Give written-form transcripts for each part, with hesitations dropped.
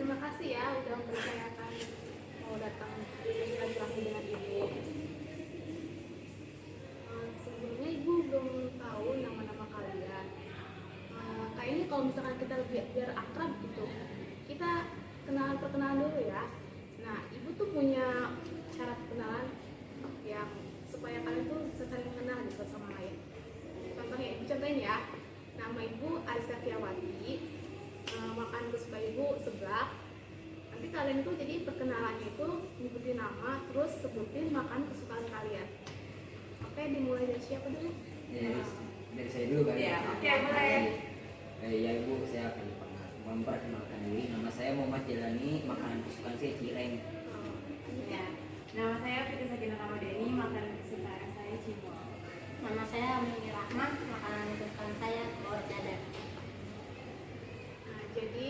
terima kasih ya udah mempercayakan mau datang bersilaturahmi dengan ibu. Sebelumnya ibu belum tahu nama-nama kalian. Kayaknya kalau misalkan kita biar akrab gitu, kita perkenalan dulu ya. Nah, ibu tuh punya cara perkenalan yang supaya kalian tuh saling mengenal gitu sama lain. Contohnya, ibu contohin ya. Nama ibu Ariska Tiawati, makan kesukaan ibu seblak. Nanti kalian tuh jadi perkenalannya itu nyebutin nama, terus sebutin makan kesukaan kalian. Oke, dimulai dari siapa dulu? Dari saya dulu kan? Ya, oke, boleh. Ya ibu, saya akan memperkenalkan diri. Nama saya Muhammad Jalani, makanan kesukaan saya cireng. Ya. Nama saya Fitri Sakina Ramadhani, makanan kesukaan saya cimol. Nama saya Mimi Rahmah, makanan kesukaan saya telur dadar. Nah, jadi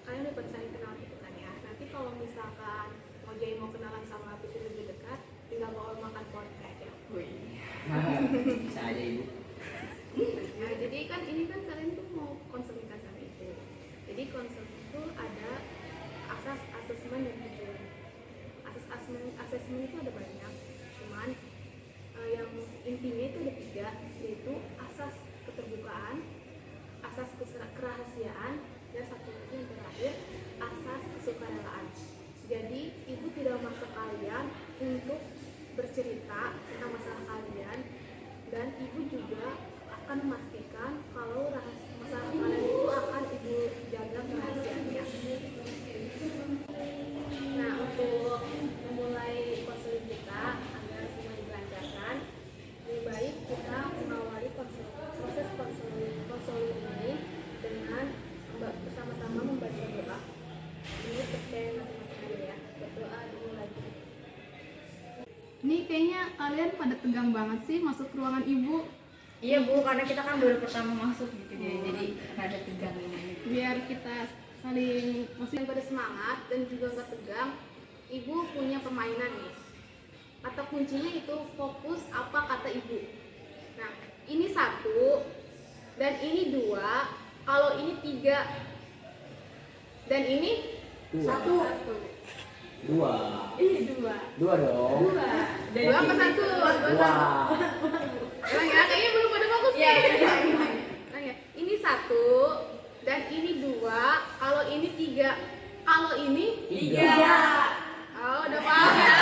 kalian udah pada saling kenal gitu kan ya. Nanti kalau misalkan mau jadi mau kenalan sama Fitri lebih dekat, tinggal bawa makan portrait aja. Bisa aja ibu. Nah, jadi kan ini kan kalian tuh mau konsultasi sama itu. Jadi konsep itu ada asas asesmen dan tujuan. Asesmen itu ada banyak, cuman yang intinya itu ada 3, yaitu asas keterbukaan, asas kerahasiaan, dan satu lagi yang terakhir asas kesukarelaan. Jadi ibu tidak memaksa kalian untuk bercerita tentang masalah kalian, dan ibu juga akan memastikan kalau masalah kalian itu akan ibu jaga kerahasiaannya. Nah, untuk memulai konseling kita agar semua dilancarkan, lebih baik kita mengawali proses konseling ini dengan bersama-sama membaca doa. Ini percaya masing-masing aja ya, berdoa dulu lagi. Ini kayaknya kalian pada tegang banget sih masuk ke ruangan ibu. Iya Bu, karena kita kan baru pertama masuk gitu jadi rada tegang ini. Biar kita saling masih pada semangat dan juga nggak tegang, ibu punya permainan nih. Kata kuncinya itu fokus apa kata ibu. Nah, ini 1 dan ini 2, kalau ini 3 dan ini 2. 1. 2. Ih, 2. 2 dong. 2 apa 1? 2. Emang ya, kayaknya belum pada fokus nih. Nah, ya. Ini 1 dan ini 2, kalau ini 3, kalau ini 3. Oh, udah paham ya.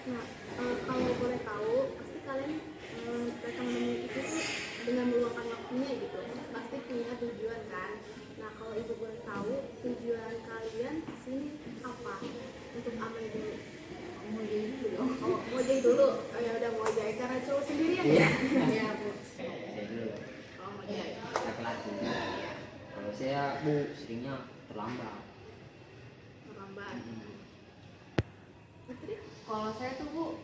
Nah, kalau boleh tahu, pasti kalian datang menemui itu tuh dengan meluangkan waktunya gitu. Pasti punya tujuan kan. Nah, kalau ibu boleh tahu, tujuan kalian kesini apa? Untuk amal dulu. Mau jadi dulu dong. Oh, mau jadi dulu. Oh, ya udah mau jadi karena cowok sendirian ya. Iya, Bu. Saya dulu. Oh, mau jadi. Laki-laki. Kalau saya Bu seringnya terlambat. Merambat. Putri? Kalau saya tuh Bu,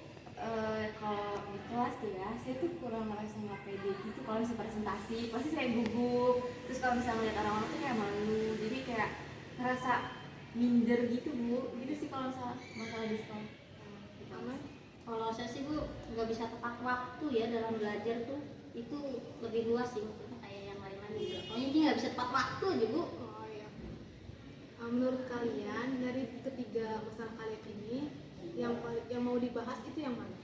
kalau di kelas tuh ya, saya tuh kurang merasa nggak pede gitu. Kalau misalnya presentasi, pasti saya gugup. Terus kalau misalnya ngeliat orang-orang tuh kayak malu, jadi kayak ngerasa minder gitu Bu. Gitu sih kalau masalah di sekolah. Kalau saya sih Bu nggak bisa tepat waktu ya dalam belajar tuh, itu lebih luas sih maksudnya kayak yang lain-lain juga. Pokoknya ini nggak bisa tepat waktu aja Bu. Oh iya. Menurut kalian dari ketiga masalah kalian ini yang mau dibahas itu yang mana?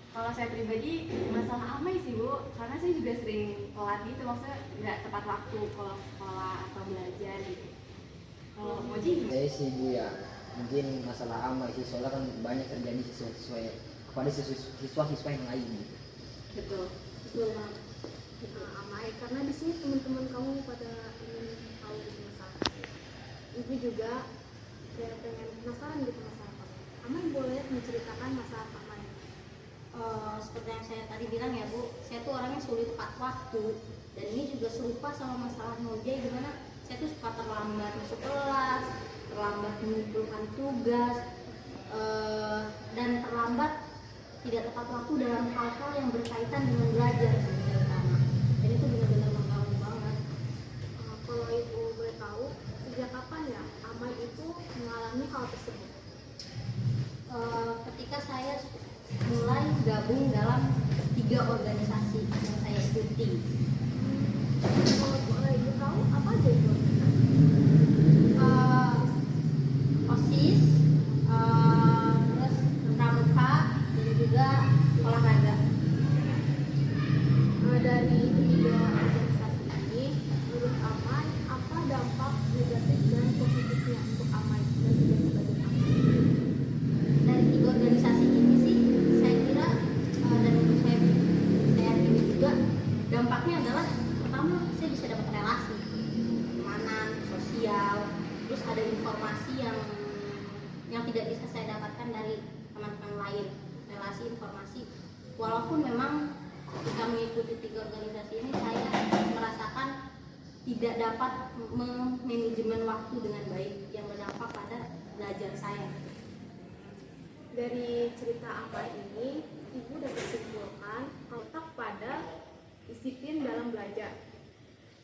Kalau saya pribadi masalah amai sih Bu, karena saya juga sering telat gitu, maksudnya nggak tepat waktu kalau sekolah atau belajar gitu. Kalau mau jadi Saya sih Bu ya, mungkin masalah amai sih, soalnya kan banyak terjadi siswa kepada siswa-siswa yang lain gitu. betul. Betul banget. Amai karena di sini teman-teman kamu pada ingin tahu gitu masalah. Ibu juga kayak pengen penasaran gitu masalah kamu. Amai boleh menceritakan masalah Amai. Seperti yang saya tadi bilang ya Bu, saya tuh orangnya sulit tepat waktu, dan ini juga serupa sama masalah Nojai, dimana saya tuh suka terlambat masuk kelas, terlambat mengumpulkan tugas, dan terlambat tidak tepat waktu dalam hal-hal yang berkaitan dengan belajar sebenarnya utama. Dan itu benar-benar mengganggu banget. Kalau ibu boleh tahu, sejak kapan ya Amai itu mengalami hal tersebut? Ketika saya mulai gabung dalam 3 organisasi yang saya ikuti. Kalau boleh ibu tahu apa tidak bisa saya dapatkan dari teman-teman lain, relasi informasi. Walaupun memang ketika mengikuti 3 organisasi ini saya merasakan tidak dapat manajemen waktu dengan baik yang berdampak pada belajar saya. Dari cerita Amai ini, Ibu dapat simpulkan letak pada disiplin dalam belajar.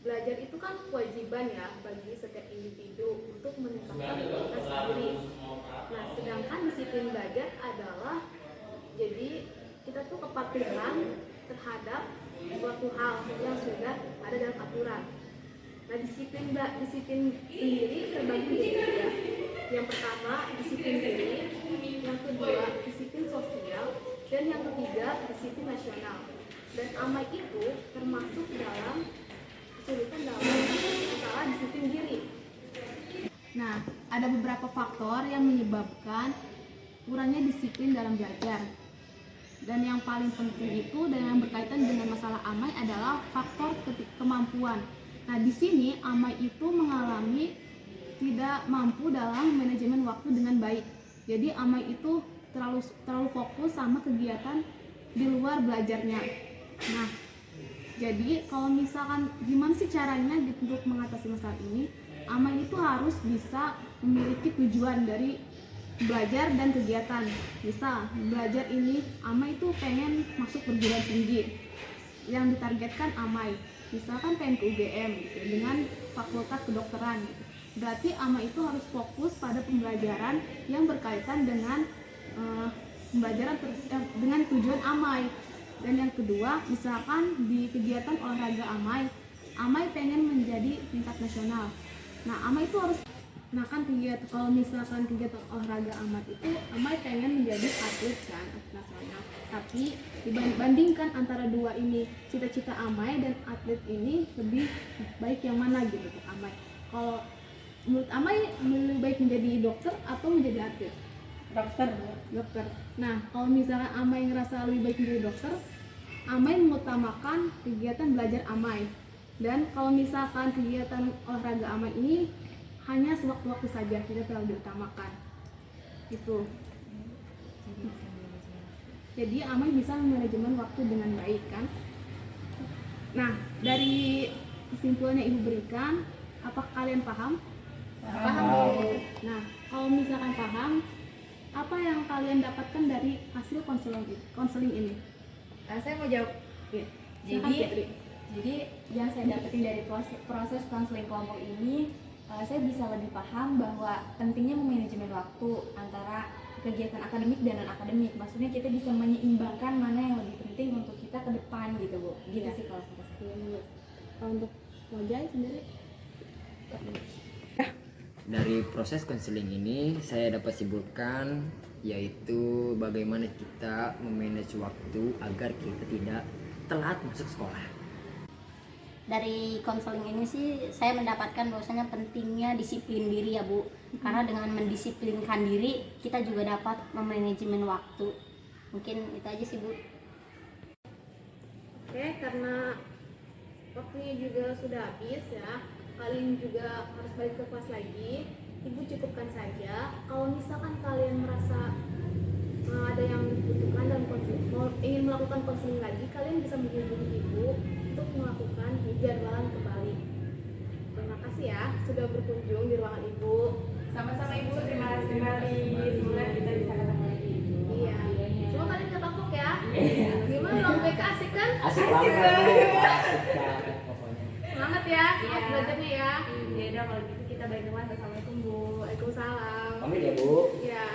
Belajar itu kan kewajiban ya bagi setiap individu untuk meningkatkan kualitas diri. Nah, sedangkan disiplin belajar adalah jadi kita tuh kepatuhan terhadap suatu hal yang sudah ada dalam aturan. Nah, disiplin sendiri terbagi menjadi 3. Yang pertama disiplin diri, yang kedua disiplin sosial, dan yang ketiga disiplin nasional. Dan Amai itu termasuk dalam kesulitan dalam masalah disiplin diri. Nah, ada beberapa faktor yang menyebabkan kurangnya disiplin dalam belajar. Dan yang paling penting itu dan yang berkaitan dengan masalah Amai adalah faktor kemampuan. Nah, di sini Amai itu mengalami tidak mampu dalam manajemen waktu dengan baik. Jadi Amai itu terlalu fokus sama kegiatan di luar belajarnya. Nah, jadi kalau misalkan gimana sih caranya untuk mengatasi masalah ini? Amai itu harus bisa memiliki tujuan dari belajar dan kegiatan. Misal belajar ini Amai itu pengen masuk perguruan tinggi yang ditargetkan Amai, misalkan pengen ke UGM gitu, dengan fakultas kedokteran gitu. Berarti Amai itu harus fokus pada pembelajaran yang berkaitan dengan pembelajaran dengan tujuan Amai. Dan yang kedua, misalkan di kegiatan olahraga Amai pengen menjadi tingkat nasional. Nah, Amai itu harus kalau misalkan kegiatan olahraga Amai pengen menjadi atlet kan, atlet nasional. Tapi dibandingkan antara dua ini, cita-cita Amai dan atlet ini lebih baik yang mana gitu Amai? Kalau menurut Amai lebih baik menjadi dokter atau menjadi atlet? Dokter. Nah, kalau misalkan Amai ngerasa lebih baik menjadi dokter, Amai mengutamakan kegiatan belajar Amai. Dan kalau misalkan kegiatan olahraga Amai ini hanya sewaktu-waktu saja, tidak terlalu diutamakan. Itu. Jadi Amai bisa manajemen waktu dengan baik kan. Nah, dari kesimpulan yang Ibu berikan, apakah kalian paham? Paham. Nah, kalau misalkan paham, apa yang kalian dapatkan dari hasil konseling ini? Saya mau jawab. Ya. Jadi yang saya dapetin dari proses konseling kelompok ini, saya bisa lebih paham bahwa pentingnya memanajemen waktu antara kegiatan akademik dan non akademik. Maksudnya kita bisa menyeimbangkan mana yang lebih penting untuk kita ke depan gitu Bu. Gitu sih kalau saya. Kalau untuk Wajai sendiri? Dari proses konseling ini saya dapat simpulkan yaitu bagaimana kita memanage waktu agar kita tidak telat masuk sekolah. Dari konseling ini sih saya mendapatkan bahwasanya pentingnya disiplin diri ya Bu. Karena dengan mendisiplinkan diri kita juga dapat memanajemen waktu. Mungkin itu aja sih Bu. Oke, karena waktunya juga sudah habis ya, kalian juga harus balik ke kelas lagi. Ibu cukupkan saja. Kalau misalkan kalian merasa ada yang dibutuhkan dalam konseling, ingin melakukan konseling lagi, kalian bisa menghubungi Ibu untuk melakukan jadwalan kembali. Terima kasih ya sudah berkunjung di ruangan Ibu. Sama-sama Ibu, terima kasih kembali. Semoga kita bisa ketemu lagi. Iya. Cuma kalian nggak kapok ya. Gimana ruang BK asik kan? Asik banget pokoknya. Semangat ya, semangat Iya. belajarnya ya. Ya udah kalau gitu kita balik ke kelas. Assalamualaikum Bu. Waalaikumsalam. Pamit ya Bu. Ya.